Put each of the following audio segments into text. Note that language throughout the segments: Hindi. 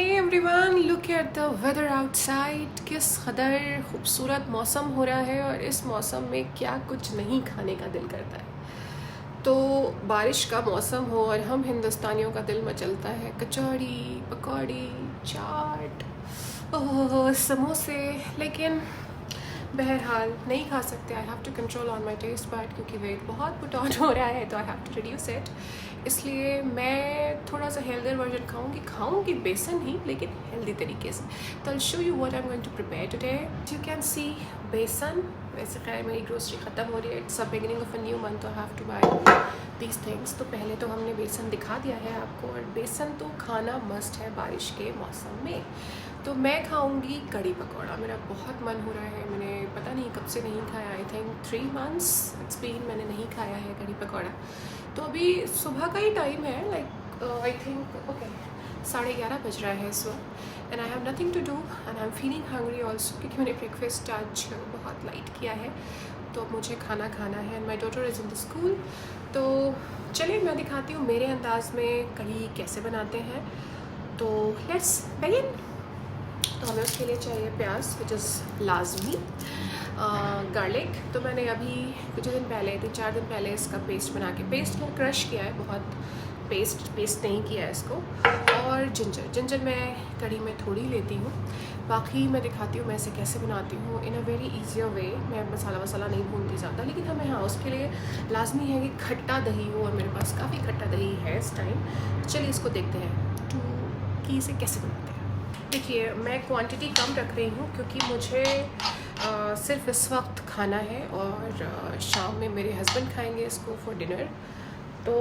Hey everyone, look at the weather outside. किस कदर खूबसूरत मौसम हो रहा है और इस मौसम में क्या कुछ नहीं खाने का दिल करता है। तो बारिश का मौसम हो और हम हिंदुस्तानियों का दिल मचलता है कचौड़ी, पकौड़ी, चाट, ओह समोसे। लेकिन बहरहाल नहीं खा सकते। I have to control on my taste but क्योंकि वेट बहुत पुट ऑन हो रहा है तो I have to reduce it. इसलिए मैं थोड़ा सा हेल्दियर वर्जन खाऊंगी बेसन ही, लेकिन हेल्दी तरीके से। तो I show you what I am going to prepare today. You can see besan. वैसे खैर मेरी ग्रोसरी ख़त्म हो रही है, it's a beginning of a new month, तो I have to buy these things. तो पहले तो हमने बेसन दिखा दिया है आपको, और बेसन तो खाना मस्ट है बारिश के मौसम में। तो मैं खाऊंगी कड़ी पकौड़ा। मेरा बहुत मन हो रहा है, मैंने पता नहीं कब से नहीं खाया। I think 3 months it's been मैंने नहीं खाया है कड़ी पकौड़ा। तो अभी सुबह का ही टाइम है, लाइक आई थिंक ओके 11:30 बज रहा है इस वक्त, and I have nothing to do and I am feeling hungry also, क्योंकि मैंने ब्रेकफास्ट आज बहुत लाइट किया है। तो अब मुझे खाना खाना है and my daughter is in the school. तो चलिए मैं दिखाती हूँ मेरे अंदाज में कड़ी कैसे बनाते हैं। तो लेट्स बिगिन। तो हमें उसके लिए चाहिए प्याज, विच इज़ लाजमी, गार्लिक। तो मैंने अभी कुछ दिन पहले 3-4 दिन पहले इसका पेस्ट बना के क्रश किया है, बहुत पेस्ट नहीं किया है इसको। और जिंजर मैं कड़ी में थोड़ी लेती हूँ। बाकी मैं दिखाती हूँ मैं इसे कैसे बनाती हूँ इन अ वेरी ईजियर वे। मैं मसाला नहीं भूनती ज़्यादा, लेकिन हमें हाँ उसके लिए लाजमी है कि खट्टा दही हो, और मेरे पास काफ़ी खट्टा दही है इस टाइम। चलिए इसको देखते हैं कि इसे कैसे बनाते हैं। देखिए मैं क्वांटिटी कम रख रही हूँ क्योंकि मुझे सिर्फ इस वक्त खाना है, और शाम में मेरे हस्बैंड खाएंगे इसको फॉर डिनर। तो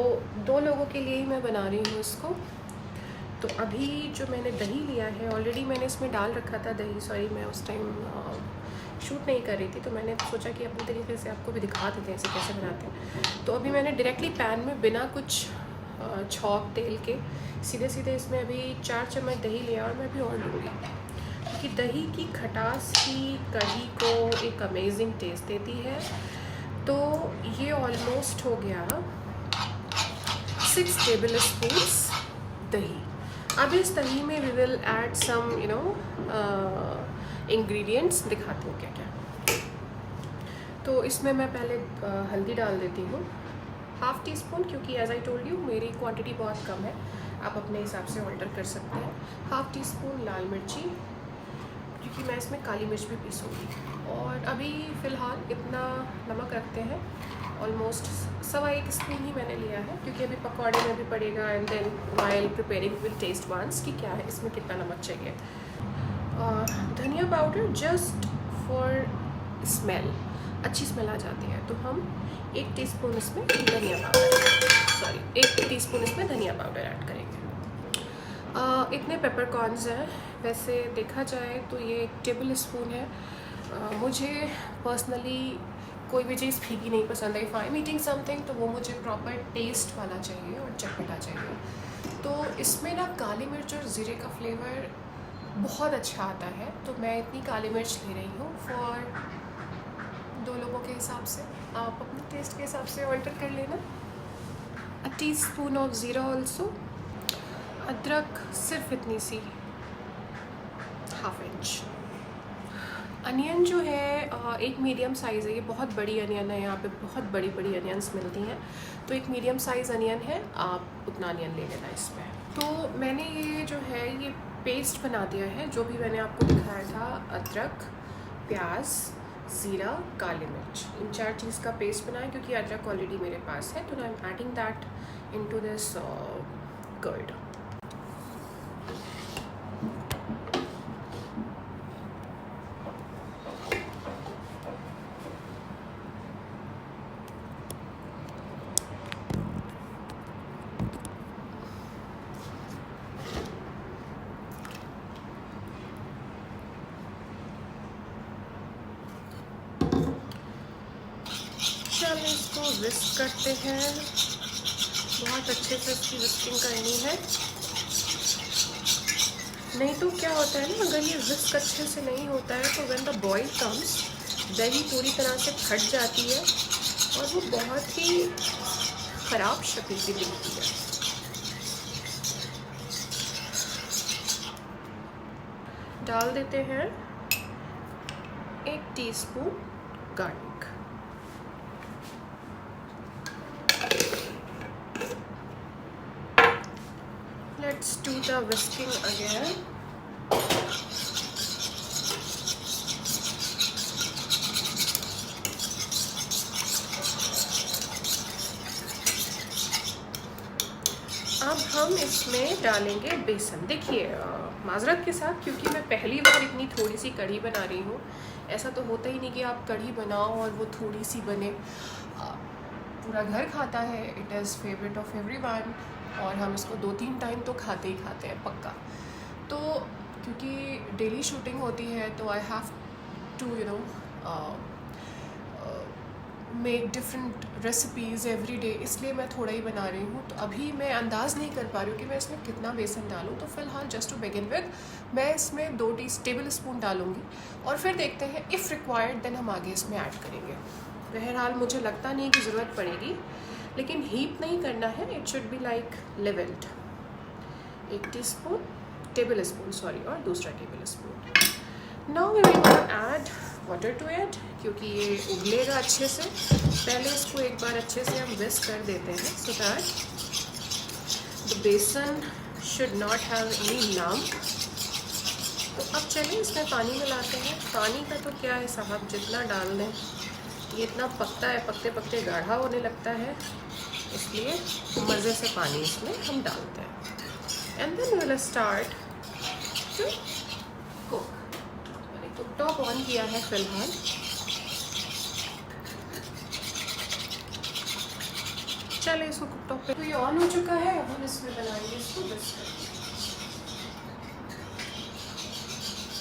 2 लोगों के लिए ही मैं बना रही हूँ इसको। तो अभी जो मैंने दही लिया है, ऑलरेडी मैंने इसमें डाल रखा था दही। सॉरी, मैं उस टाइम शूट नहीं कर रही थी, तो मैंने सोचा कि अपने तरीके से आपको भी दिखा देते हैं इसे कैसे बनाते हैं। तो अभी मैंने डायरेक्टली पैन में बिना कुछ छौंक तेल के सीधे इसमें अभी 4 चम्मच दही लिया, और मैं अभी और लूँगी क्योंकि दही की खटास ही कढ़ी को एक अमेजिंग टेस्ट देती है। तो ये ऑलमोस्ट हो गया 6 टेबल स्पून्स दही। अब इस दही में we will add some ingredients, दिखाती हूँ क्या क्या। तो इसमें मैं पहले हल्दी डाल देती हूँ, 1/2 टीस्पून, क्योंकि एज आई टोल्ड यू मेरी क्वांटिटी बहुत कम है, आप अपने हिसाब से ऑल्टर कर सकते हैं। 1/2 टीस्पून लाल मिर्ची, क्योंकि मैं इसमें काली मिर्च भी पीसूँगी। और अभी फ़िलहाल इतना नमक रखते हैं, ऑलमोस्ट 1.25 स्पून ही मैंने लिया है, क्योंकि अभी पकौड़े में भी पड़ेगा, and then while preparing will taste once कि क्या है इसमें कितना नमक चाहिए। धनिया पाउडर जस्ट फॉर स्मेल, अच्छी स्मेल आ जाती है। तो हम 1 टीस्पून इसमें धनिया पाउडर ऐड करेंगे। इतने पेपरकॉर्न्स हैं। वैसे देखा जाए तो ये 1 टेबल स्पून है। मुझे पर्सनली कोई भी चीज़ फीकी नहीं पसंद है। If I am eating something तो वो मुझे प्रॉपर टेस्ट वाला चाहिए और चटपटा चाहिए। तो इसमें ना काली मिर्च और ज़ीरे का फ्लेवर बहुत अच्छा आता है, तो मैं इतनी काली मिर्च ले रही हूँ फॉर 2 लोगों के हिसाब से। आप अपने टेस्ट के हिसाब से ऑल्टर कर लेना। 1 टीस्पून ऑफ ज़ीरा ऑल्सो। अदरक सिर्फ इतनी सी, 1/2 इंच। अनियन जो है एक मीडियम साइज़ है, ये बहुत बड़ी अनियन है, यहाँ पे बहुत बड़ी बड़ी अनियंस मिलती हैं। तो एक मीडियम साइज़ अनियन है, आप उतना अनियन ले लेना इसमें। तो मैंने ये जो है ये पेस्ट बना दिया है, जो भी मैंने आपको दिखाया था, अदरक, प्याज, ज़ीरा, काली मिर्च, इन 4 चीज़ का पेस्ट बनाया। क्योंकि अदरक ऑलरेडी मेरे पास है, तो I am adding that into this curd. हम इसको विस्क करते हैं, बहुत अच्छे से इसकी विस्किंग करनी है। नहीं तो क्या होता है ना, अगर ये विस्क अच्छे से नहीं होता है तो व्हेन द बॉईल कम्स, दही पूरी तरह से फट जाती है और वो बहुत ही ख़राब शक्ल की दिखती है। डाल देते हैं 1 teaspoon garlic. Let's do the whisking again. अब हम इसमें डालेंगे बेसन। देखिए माजरत के साथ, क्योंकि मैं पहली बार इतनी थोड़ी सी कढ़ी बना रही हूँ। ऐसा तो होता ही नहीं कि आप कढ़ी बनाओ और वो थोड़ी सी बने। पूरा घर खाता है, it is favourite of everyone, और हम इसको 2-3 टाइम तो खाते ही खाते हैं पक्का। तो क्योंकि डेली शूटिंग होती है तो I have to make different recipes every day, इसलिए मैं थोड़ा ही बना रही हूँ। तो अभी मैं अंदाज़ नहीं कर पा रही हूँ कि मैं इसमें कितना बेसन डालूँ। तो फ़िलहाल जस्ट टू बिगिन विद मैं इसमें 2 टेबल स्पून डालूँगी, और फिर देखते हैं इफ़ रिक्वायर्ड देन हम आगे इसमें ऐड करेंगे। बहरहाल मुझे लगता नहीं कि ज़रूरत पड़ेगी, लेकिन हीट नहीं करना है, it should be like levelled. 1 tablespoon sorry, और दूसरा tablespoon. Now we will add water to it, क्योंकि ये उबलेगा अच्छे से। पहले इसको एक बार अच्छे से हम विस्क कर देते हैं so that the besan should not have any lump. तो अब चलिए इसमें पानी मिलाते हैं। पानी का तो क्या है साहब, जितना डाल दें ये इतना पकता है, पकते पकते गाढ़ा होने लगता है, इसलिए मज़े से पानी इसमें हम डालते हैं। And then we will start to cook. मैंने कुकटॉप ऑन किया है फिलहाल। चलिए इसको कुकटॉप पे, तो ये ऑन हो चुका है। अब हम इसमें बनाएंगे इसको biscuit.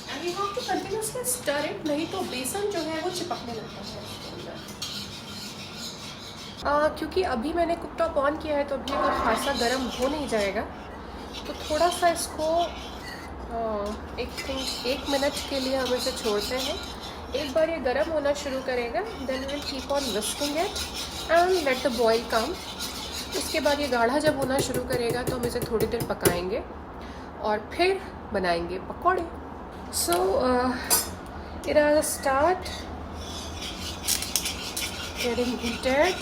And you have to continuously stir it, नहीं तो बेसन जो है वो चिपकने लगता है इसके अंदर। क्योंकि अभी मैंने कुकटॉप ऑन किया है तो अभी अगर खासा गर्म हो नहीं जाएगा, तो थोड़ा सा इसको 1 मिनट के लिए हम इसे छोड़ते हैं। एक बार ये गर्म होना शुरू करेगा, then will keep on whisking it and let the boil come. इसके बाद ये गाढ़ा जब होना शुरू करेगा तो हम इसे थोड़ी देर पकाएंगे और फिर बनाएंगे पकौड़े। So it has start getting heated,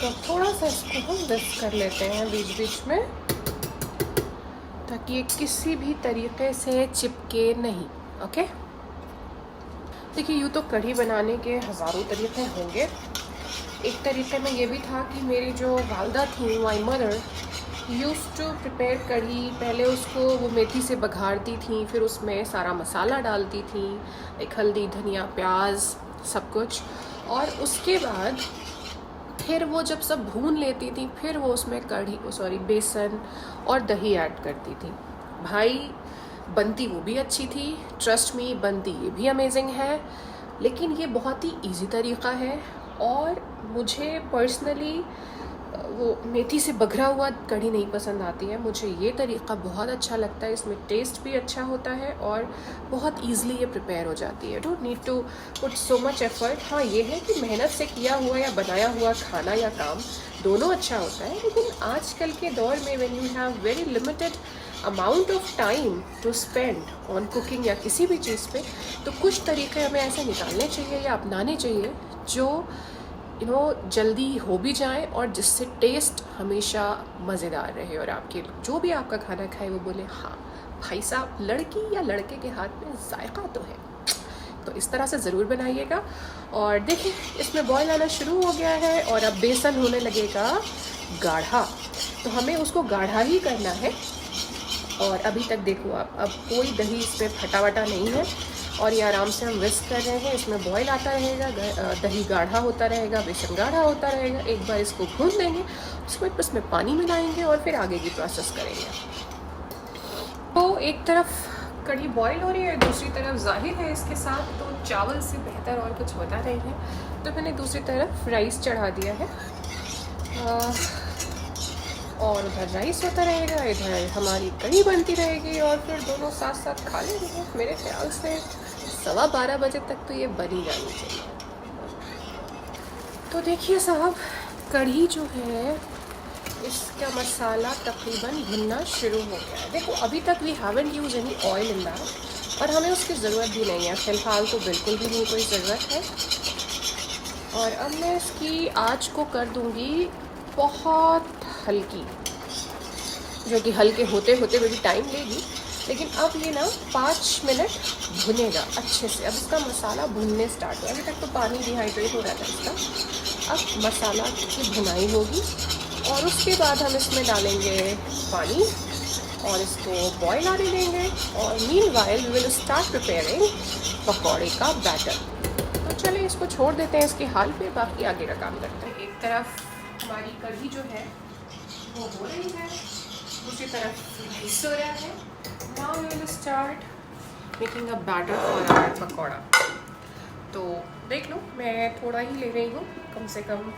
तो थोड़ा सा इसको हम विस्क कर लेते हैं बीच बीच में, ताकि ये किसी भी तरीके से चिपके नहीं। ओके, देखिए यूँ तो कढ़ी बनाने के हज़ारों तरीके होंगे। एक तरीके में ये भी था कि मेरी जो वालदा थी, my mother use to prepare kadhi. पहले उसको वो मेथी से बघारती थी, फिर उसमें सारा मसाला डालती थी, एक हल्दी, धनिया, प्याज, सब कुछ, और उसके बाद फिर वो जब सब भून लेती थी, फिर वो उसमें बेसन और दही ऐड करती थी। भाई बनती वो भी अच्छी थी, ट्रस्ट मी, बनती ये भी अमेजिंग है, लेकिन ये बहुत ही इजी तरीक़ा है। और मुझे पर्सनली वो मेथी से बघरा हुआ कढ़ी नहीं पसंद आती है, मुझे ये तरीक़ा बहुत अच्छा लगता है। इसमें टेस्ट भी अच्छा होता है और बहुत ईज़िली ये प्रिपेयर हो जाती है। Don't need to put so much effort. हाँ, ये है कि मेहनत से किया हुआ या बनाया हुआ खाना या काम दोनों अच्छा होता है, लेकिन आजकल के दौर में when you have very limited amount of time to spend on cooking या किसी भी चीज़ पे, तो कुछ तरीके हमें ऐसे निकालने चाहिए या अपनाने चाहिए जो जल्दी हो भी जाए और जिससे टेस्ट हमेशा मज़ेदार रहे, और आपके जो भी आपका खाना खाए वो बोले हाँ भाई साहब, लड़की या लड़के के हाथ में जायका तो है। तो इस तरह से ज़रूर बनाइएगा। और देखिए इसमें बॉयल आना शुरू हो गया है और अब बेसन होने लगेगा गाढ़ा, तो हमें उसको गाढ़ा ही करना है। और अभी तक देखो आप, अब कोई दही इसमें फटा वटा नहीं है, और ये आराम से हम विस्क कर रहे हैं। इसमें बॉयल आता रहेगा, दही गाढ़ा होता रहेगा, बेसन गाढ़ा होता रहेगा। एक बार इसको भून देंगे, उसके बाद इसमें पानी मिलाएंगे और फिर आगे की प्रोसेस करेंगे। तो एक तरफ कढ़ी बॉयल हो रही है, दूसरी तरफ जाहिर है इसके साथ तो चावल से बेहतर और कुछ होता नहीं है, तो मैंने दूसरी तरफ राइस चढ़ा दिया है। और उधर राइस होता रहेगा, इधर हमारी कढ़ी बनती रहेगी, और फिर दोनों साथ साथ खा लेंगे। मेरे ख्याल से 12:15 बजे तक तो ये बन ही जानी चाहिए। तो देखिए साहब, कढ़ी जो है इसका मसाला तकरीबन भुनना शुरू हो गया है। देखो अभी तक we haven't use any oil in that, और हमें उसकी ज़रूरत भी नहीं है फ़िलहाल, तो बिल्कुल भी नहीं कोई ज़रूरत है। और अब मैं इसकी आँच को कर दूँगी बहुत हल्की, जो कि हल्के होते होते में भी टाइम लेगी। लेकिन अब ये ना 5 मिनट भुनेगा अच्छे से। अब इसका मसाला भुनने स्टार्ट हुआ, अभी तक तो पानी डिहाइड्रेट हो रहा था इसका। अब मसाला की भुनाई होगी और उसके बाद हम इसमें डालेंगे पानी और इसको बॉयल आने देंगे। और meanwhile we will start preparing पकौड़े का बैटर। तो चलिए इसको छोड़ देते हैं इसके हाल पे, बाकी आगे का काम करते हैं। एक तरफ हमारी कढ़ी जो है वो हो रही है, दूसरी तरफ राइस हो रहा है। Now we will start making a batter for our pakoda. तो देख लो, मैं थोड़ा ही ले रही हूँ, कम से कम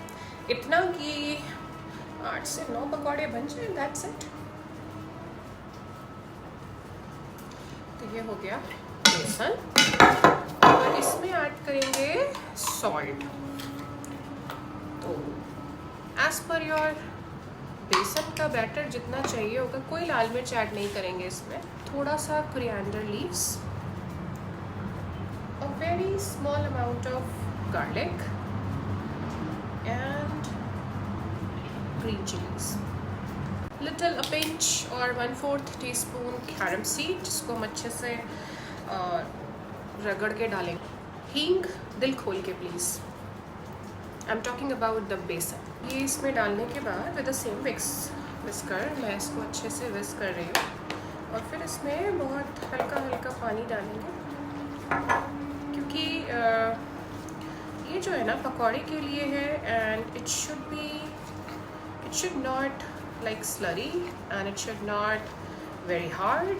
इतना कि 8 से 9 पकौड़े बन जाए, दैट्स इट। तो ये हो गया बेसन और इसमें ऐड करेंगे सॉल्ट। तो एज पर योर बेसन का बैटर जितना चाहिए होगा, कोई लाल मिर्च ऐड नहीं करेंगे इसमें। थोड़ा सा coriander leaves, a very small amount of garlic and green chilies, little a pinch or 1/4 teaspoon carom seed, जिसको हम अच्छे से रगड़ के डालेंगे। हींग दिल खोल के please, I am talking about the बेसन। ये इसमें डालने के बाद विद द सेम विस्कर मैं इसको अच्छे से विस्क कर रही हूँ। और फिर इसमें बहुत हल्का हल्का पानी डालेंगे, क्योंकि ये जो है ना पकौड़े के लिए है। And it should not like slurry and it should not very hard.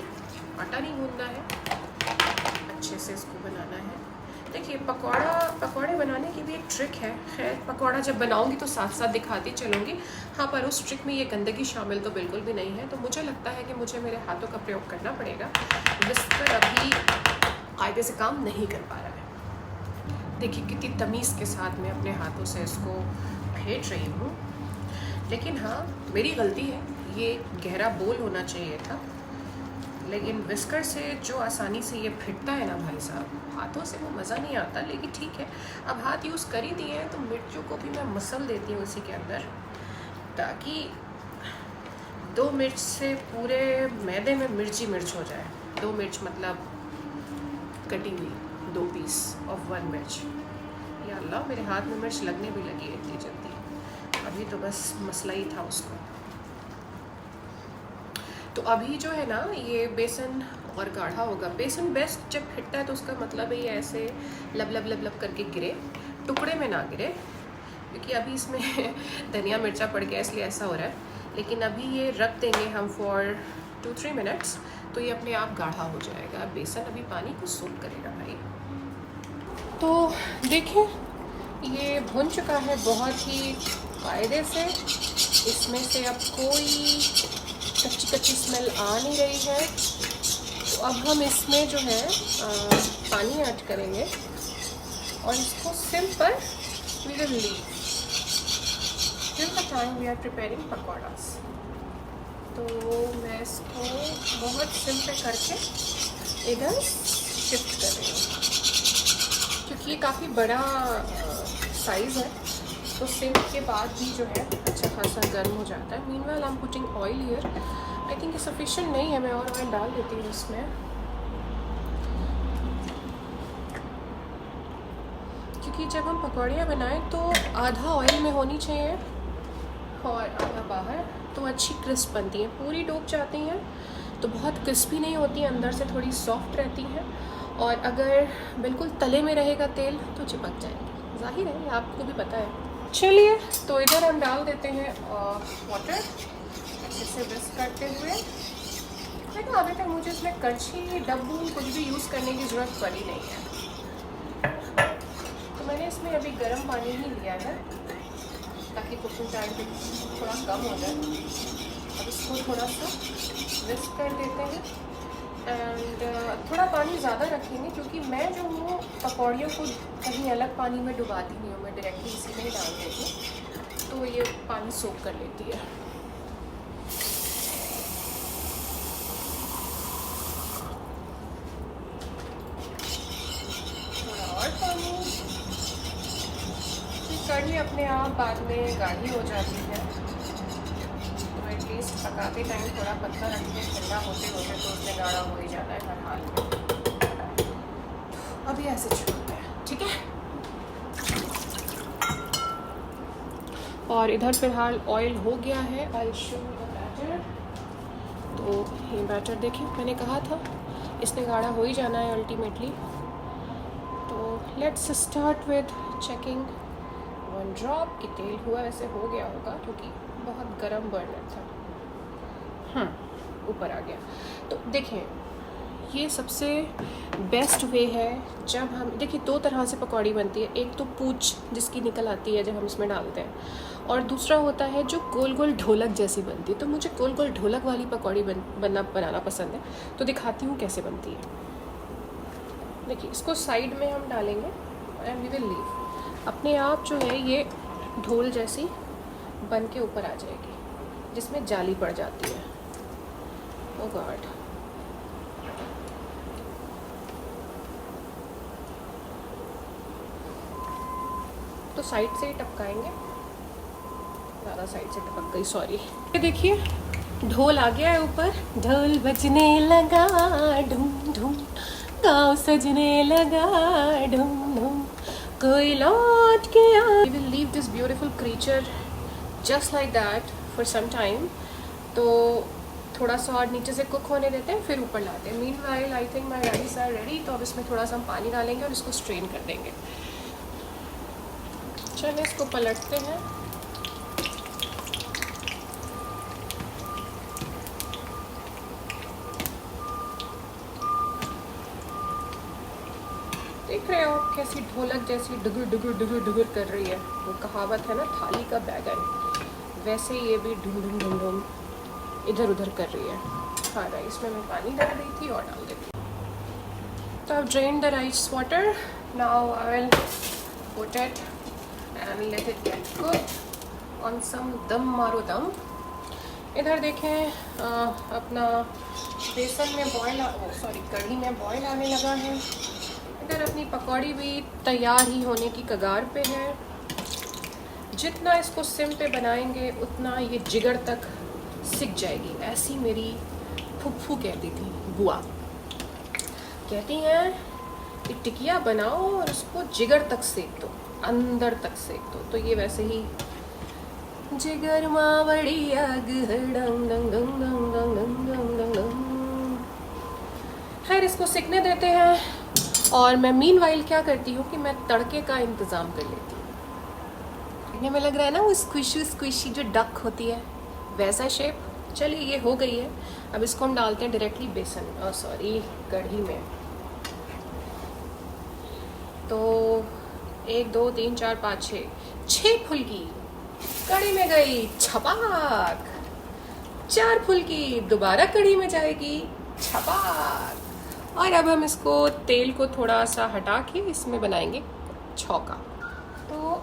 आटा नहीं गूंदना है, अच्छे से इसको बनाना है। देखिए पकौड़े बनाने की भी एक ट्रिक है। खैर पकौड़ा जब बनाऊंगी तो साथ साथ दिखाती चलूँगी। हाँ, पर उस ट्रिक में ये गंदगी शामिल तो बिल्कुल भी नहीं है। तो मुझे लगता है कि मुझे मेरे हाथों का प्रयोग करना पड़ेगा। विस्कर अभी कायदे से काम नहीं कर पा रहा है। देखिए कितनी तमीज़ के साथ मैं अपने हाथों से इसको फेंट रही हूँ। लेकिन हाँ, मेरी गलती है, ये गहरा बोल होना चाहिए था। लेकिन विस्कर से जो आसानी से ये फिटता है ना भाई साहब, हाथों से वो मज़ा नहीं आता। लेकिन ठीक है, अब हाथ यूज़ कर ही दिए हैं तो मिर्चों को भी मैं मसल देती हूँ उसी के अंदर, ताकि 2 मिर्च से पूरे मैदे में मिर्च हो जाए। 2 मिर्च मतलब कटी हुई 2 पीस ऑफ 1 मिर्च। या अल्लाह, मेरे हाथ में मिर्च लगने भी लगी है इतनी जल्दी। अभी तो बस मसला ही था उसको। तो अभी जो है ना ये बेसन और गाढ़ा होगा। बेसन बेस्ट जब फिटता है तो उसका मतलब है ये ऐसे लब लब लब लब करके गिरे, टुकड़े में ना गिरे, क्योंकि अभी इसमें धनिया मिर्चा पड़ गया इसलिए ऐसा हो रहा है। लेकिन अभी ये रख देंगे हम फॉर 2-3 मिनट्स, तो ये अपने आप गाढ़ा हो जाएगा। बेसन अभी पानी को सूख करेगा भाई। तो देखिए ये भुन चुका है बहुत ही कायदे से। इसमें से अब कोई कच्ची स्मेल आ नहीं रही है। तो अब हम इसमें जो है पानी ऐड करेंगे और इसको सिम पर we will leave till the time we are preparing pakodas. तो मैं इसको बहुत सिम पे करके इधर शिफ्ट कर रही हूँ, क्योंकि ये काफ़ी बड़ा साइज़ है। तो सिम के बाद भी जो है अच्छा खासा गर्म हो जाता है। Meanwhile I am putting oil here. I think ये सफिशिएंट नहीं है, मैं और ऑयल डाल देती हूँ इसमें, क्योंकि जब हम पकौड़ियाँ बनाएं तो आधा ऑयल में होनी चाहिए और आधा बाहर, तो अच्छी क्रिस्प बनती हैं। पूरी डूब जाती हैं तो बहुत क्रिस्पी नहीं होती हैं, अंदर से थोड़ी सॉफ्ट रहती हैं। और अगर बिल्कुल तले में रहेगा तेल तो चिपक जाएगी, जाहिर है आपको भी पता है। चलिए तो इधर हम डाल देते हैं वाटर, अच्छे से मिक्स करते हुए। देखो अभी तक मुझे इसमें कड़छी डब्बू कुछ भी यूज़ करने की ज़रूरत पड़ी नहीं है। तो मैंने इसमें अभी गर्म पानी ही लिया है ताकि कुकिंग टाइम भी थोड़ा कम हो जाए। अब इसको थोड़ा सा मिक्स कर देते हैं एंड थोड़ा पानी ज़्यादा रखेंगे, क्योंकि मैं जो हूँ पकौड़ियों को कहीं अलग पानी में डुबाती नहीं हूँ, मैं डायरेक्टली इसी में ही डाल देती हूँ, तो ये पानी सोख कर लेती है। भी अपने आप बाद में गाढ़ी हो जाती है, तो एटलीस्ट पकाते टाइम थोड़ा पत्थर रख के ठंडा होते होते तो उसमें गाढ़ा हो ही जाता है हर हाल में। अभी ऐसे छोड़ते हैं, ठीक है। और इधर फिलहाल ऑयल हो गया है। I show the batter. तो ये बैटर देखिए, मैंने कहा था इसने गाढ़ा हो ही जाना है अल्टीमेटली। तो let's start with checking 1 drop कि तेल हुआ, वैसे हो गया होगा क्योंकि बहुत गर्म बर्नर था। ऊपर आ गया। तो देखें, ये सबसे बेस्ट वे है जब हम, देखिए 2 तरह से पकौड़ी बनती है। एक तो पूंछ जिसकी निकल आती है जब हम इसमें डालते हैं, और दूसरा होता है जो गोल गोल ढोलक जैसी बनती है। तो मुझे गोल गोल ढोलक वाली पकौड़ी बनाना पसंद है। तो दिखाती हूँ कैसे बनती है। देखिए, इसको साइड में हम डालेंगे एंड वी विल लीव। अपने आप जो है ये ढोल जैसी बन के ऊपर आ जाएगी, जिसमें जाली पड़ जाती है। ओह गॉड, तो साइड से ही टपकाएंगे, ज़्यादा साइड से टपक गई, सॉरी। ये देखिए ढोल आ गया है ऊपर, ढोल बजने लगा ढूम ढूम, गाँव सजने लगा ढूम ढूम, कोई लौट के आ। We will leave this beautiful creature just like that for some time। तो थोड़ा सा और नीचे से कुक होने देते हैं, फिर ऊपर लाते हैं। Meanwhile I think my rice are ready। तो अब इसमें थोड़ा सा हम पानी डालेंगे और इसको स्ट्रेन कर देंगे। चलिए इसको पलटते हैं। देख रहे हो कैसी ढोलक जैसी डुगुर डुगुर डुगुर डुगुर कर रही है। वो कहावत है ना, थाली का बैगन, वैसे ये भी ढूम ढूम ढूम ढूम इधर उधर कर रही है। हाँ, राइस में मैं पानी डाल रही थी और डाल देती। तो अब drain the rice water. Now I will put it and let it get cook on some dum मारो दम। इधर देखें अपना बेसन में बॉयल, सॉरी कढ़ी में बॉयल आने लगा है। इधर अपनी पकौड़ी भी तैयार ही होने की कगार पे है। जितना इसको सिम पे बनाएंगे उतना ये जिगर तक सिक जाएगी, ऐसी मेरी फुफ्फू कहती थी, बुआ कहती हैं कि टिकिया बनाओ और उसको जिगर तक सेक दो, अंदर तक सेक दो। तो ये वैसे ही जिगर माँ बड़ी आग है, डंग डंग डंग डंग डंग डंग डंग डंग। खैर इसको सिकने देते हैं और मैं मीनवाइल क्या करती हूँ कि मैं तड़के का इंतज़ाम कर लेती हूँ। देखने में लग रहा है ना वो स्क्विशी स्क्विशी जो डक होती है, वैसा शेप। चलिए ये हो गई है। अब इसको हम डालते हैं डायरेक्टली बेसन, सॉरी कढ़ी में। तो 1 2 3 4 5 6 फुल्की कढ़ी में गई, छपाक। 4 फुल्की दोबारा कढ़ी में जाएगी, छपाक। और अब हम इसको तेल को थोड़ा सा हटा के इसमें बनाएंगे छौका। तो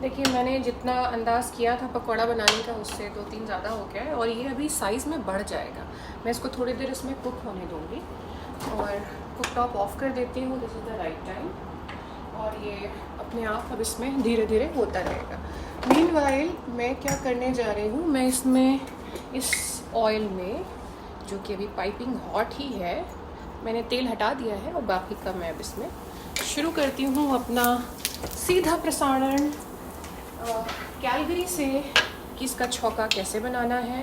देखिए मैंने जितना अंदाज़ किया था पकौड़ा बनाने का उससे 2-3 ज़्यादा हो गया है और ये अभी साइज़ में बढ़ जाएगा। मैं इसको थोड़ी देर इसमें कुक होने दूँगी और कुक टॉप ऑफ कर देती हूँ। This is the right time. और ये अपने आप अब इसमें धीरे धीरे होता रहेगा। मीनवाइल मैं क्या करने जा रही हूँ, मैं इसमें इस ऑयल में जो कि अभी पाइपिंग हॉट ही है, मैंने तेल हटा दिया है और बाकी का मैं अब इसमें शुरू करती हूँ अपना सीधा प्रसारण कैलगरी से कि इसका छौका कैसे बनाना है।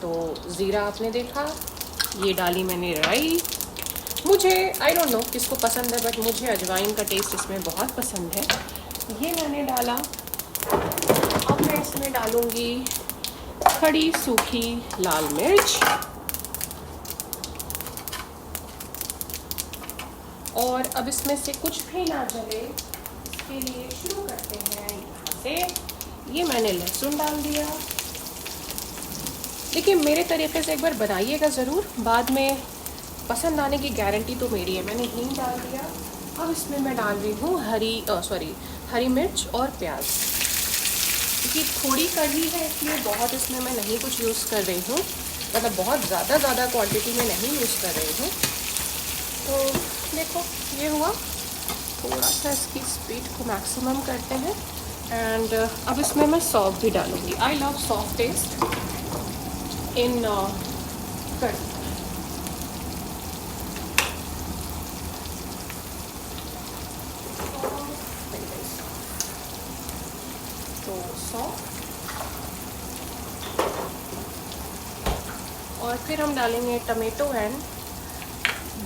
तो ज़ीरा आपने देखा, ये डाली मैंने राई। मुझे आई डोंट नो किसको पसंद है बट मुझे अजवाइन का टेस्ट इसमें बहुत पसंद है। ये मैंने डाला। अब मैं इसमें डालूँगी खड़ी सूखी लाल मिर्च और अब इसमें से कुछ भी ना जले इसके लिए शुरू करते हैं यहाँ से। ये मैंने लहसुन डाल दिया। देखिए मेरे तरीके से एक बार बनाइएगा ज़रूर, बाद में पसंद आने की गारंटी तो मेरी है। मैंने हींग डाल दिया। अब इसमें मैं डाल रही हूँ हरी मिर्च और प्याज। क्योंकि थोड़ी कढ़ी है इसलिए बहुत इसमें मैं नहीं कुछ यूज़ कर रही हूँ, मतलब बहुत ज़्यादा क्वांटिटी में नहीं यूज़ कर रही हूँ। तो देखो ये हुआ, थोड़ा सा इसकी स्पीड को मैक्सिमम करते हैं एंड अब इसमें मैं सौंफ भी डालूँगी। आई लव सौंफ टेस्ट इन कढ़ी। तो सौंफ और फिर हम डालेंगे tomato and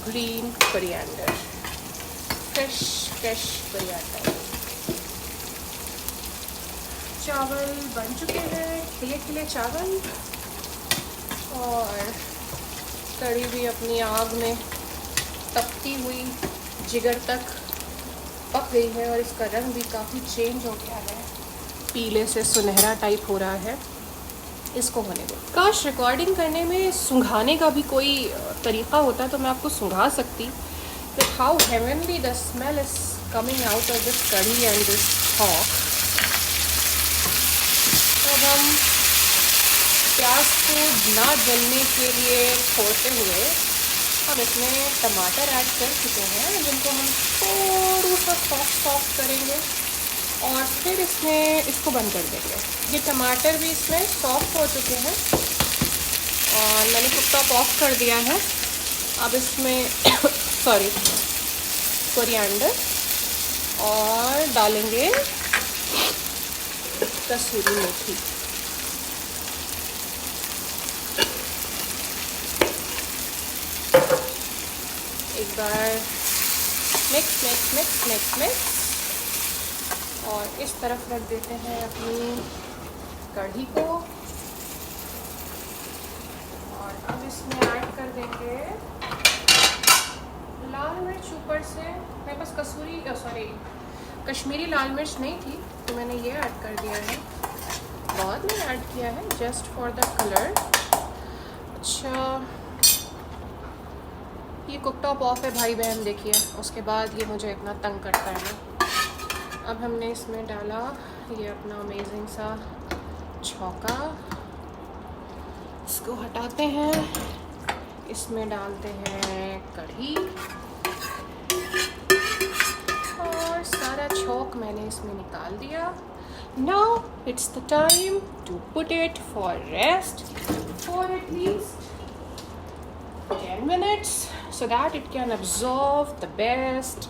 green coriander, fresh coriander. चावल बन चुके हैं, खिले खिले चावल, और कढ़ी भी अपनी आग में तपती हुई जिगर तक पक गई है और इसका रंग भी काफ़ी चेंज हो गया है, पीले से सुनहरा टाइप हो रहा है। इसको होने दो। काश रिकॉर्डिंग करने में सुंघाने का भी कोई तरीक़ा होता तो मैं आपको सुंघा सकती, but how heavenly the smell is coming out of this kadhi and this hawk. तो हम प्याज को ना जलने के लिए छोड़ते हुए हम इसमें टमाटर ऐड कर चुके हैं, जिनको हम थोड़ा सा सॉफ्ट करेंगे और फिर इसमें इसको बंद कर देंगे। ये टमाटर भी इसमें सॉफ्ट हो चुके हैं और मैंने कुक टॉप ऑफ कर दिया है। अब इसमें कोरिएंडर और डालेंगे कसूरी मेथी। एक बार मिक्स और इस तरफ रख देते हैं अपनी कढ़ी को और अब इसमें ऐड कर देंगे लाल मिर्च ऊपर से। मेरे पास कश्मीरी लाल मिर्च नहीं थी तो मैंने ये ऐड कर दिया है, बहुत नहीं ऐड किया है, जस्ट फॉर द कलर। अच्छा, ये कुकटॉप ऑफ है भाई बहन, देखिए उसके बाद ये मुझे इतना तंग करता है ना। अब हमने इसमें डाला ये अपना अमेजिंग सा छौंका, इसको हटाते हैं, इसमें डालते हैं कढ़ी और सारा छौंक मैंने इसमें निकाल दिया। Now it's the time to put it for rest for at least 10 minutes so that it can absorb the best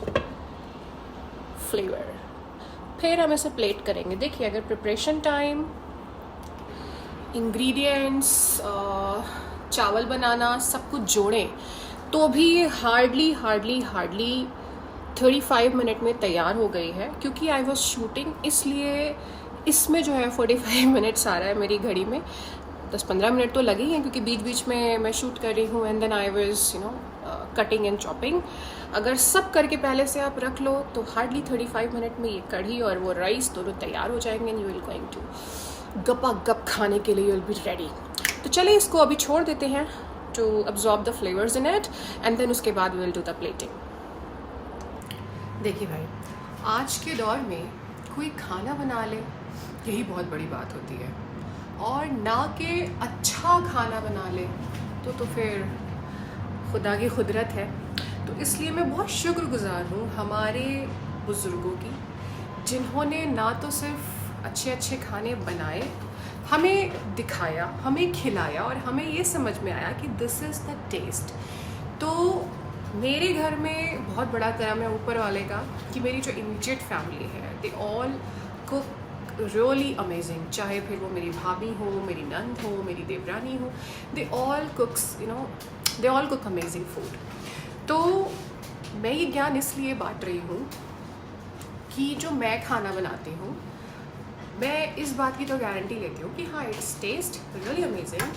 flavor। फिर हम इसे प्लेट करेंगे। देखिए, अगर प्रिपरेशन टाइम, इंग्रेडिएंट्स, चावल बनाना सब कुछ जोड़ें तो भी हार्डली 35 मिनट में तैयार हो गई है। क्योंकि आई वॉज शूटिंग, इसलिए इसमें जो है 45 मिनट्स आ रहा है मेरी घड़ी में। 10-15 मिनट तो लगे ही हैं क्योंकि बीच बीच में मैं शूट कर रही हूँ and then I was cutting and chopping. अगर सब करके पहले से आप रख लो तो हार्डली 35 मिनट में ये कढ़ी और वो राइस दोनों तैयार हो जाएंगे and you will going to गपा गप खाने के लिए, यू विल बी रेडी। तो चलिए इसको अभी छोड़ देते हैं to absorb the flavours in it and then उसके बाद we will do the plating. देखिए भाई, आज के दौर में कोई खाना बना ले यही बहुत बड़ी बात होती है, और ना कि अच्छा खाना बना ले तो फिर खुदा की कुदरत है। तो इसलिए मैं बहुत शुक्रगुज़ार हूँ हमारे बुज़ुर्गों की, जिन्होंने ना तो सिर्फ अच्छे अच्छे खाने बनाए, हमें दिखाया, हमें खिलाया और हमें ये समझ में आया कि दिस इज़ द टेस्ट। तो मेरे घर में बहुत बड़ा करम है ऊपर वाले का कि मेरी जो इमीडिएट फैमिली है, they all cook really amazing. चाहे फिर वो मेरी भाभी हो, मेरी नंद हो, मेरी देवरानी हो, they all cook amazing food. तो मैं ये ज्ञान इसलिए बांट रही हूँ कि जो मैं खाना बनाती हूँ, मैं इस बात की तो गारंटी लेती हूँ कि हाँ, इट्स टेस्ट रियली अमेजिंग,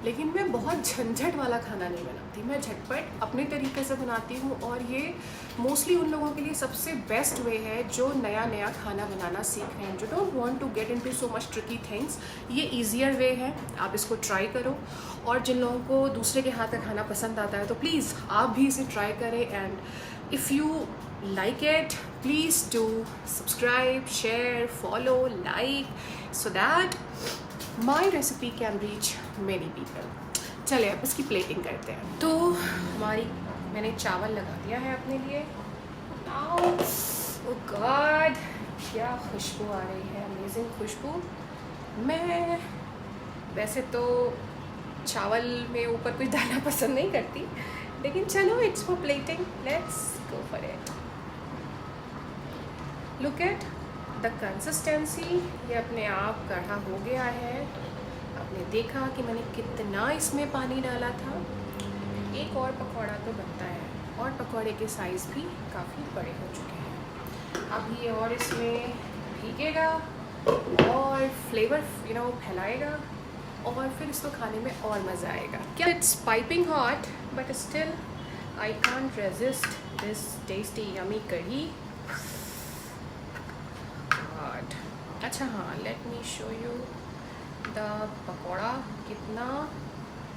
लेकिन मैं बहुत झंझट वाला खाना नहीं बनाती। मैं झटपट अपने तरीके से बनाती हूँ और ये मोस्टली उन लोगों के लिए सबसे बेस्ट वे है जो नया नया खाना बनाना सीख रहे हैं, जो don't want to get into so much tricky things. ये ईजियर वे है, आप इसको ट्राई करो। और जिन लोगों को दूसरे के हाथ का खाना पसंद आता है तो प्लीज़ आप भी इसे ट्राई करें। And if you like it, please do subscribe, share, follow, like, so that my recipe can reach many people। चलिए अब इसकी प्लेटिंग करते हैं। तो मैंने चावल लगा दिया है अपने लिए। Now ओह गॉड, क्या खुशबू आ रही है, अमेजिंग खुशबू। मैं वैसे तो चावल में ऊपर कुछ डालना पसंद नहीं करती, लेकिन चलो it's for plating, let's go for it. Look at the consistency, ये अपने आप गाढ़ा हो गया है। आपने देखा कि मैंने कितना इसमें पानी डाला था। एक और पकौड़ा तो बनता है, और पकौड़े के साइज़ भी काफ़ी बड़े हो चुके हैं। अब ये और इसमें भीगेगा और फ्लेवर फैलाएगा, और फिर इसको खाने में और मज़ा आएगा। क्या it's piping hot but still I can't resist this tasty yummy kadhi. अच्छा हाँ, let me show you the pakora, कितना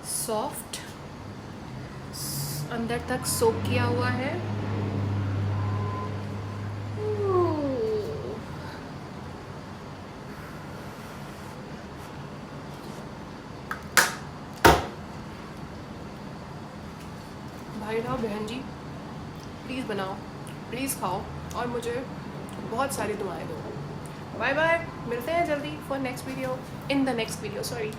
सॉफ्ट, अंदर तक सोक किया हुआ है। भाई साहब बहन जी, प्लीज़ बनाओ, प्लीज़ खाओ, और मुझे बहुत सारी दुआएं दो। बाय बाय, मिलते हैं जल्दी for next video, in the next video, sorry.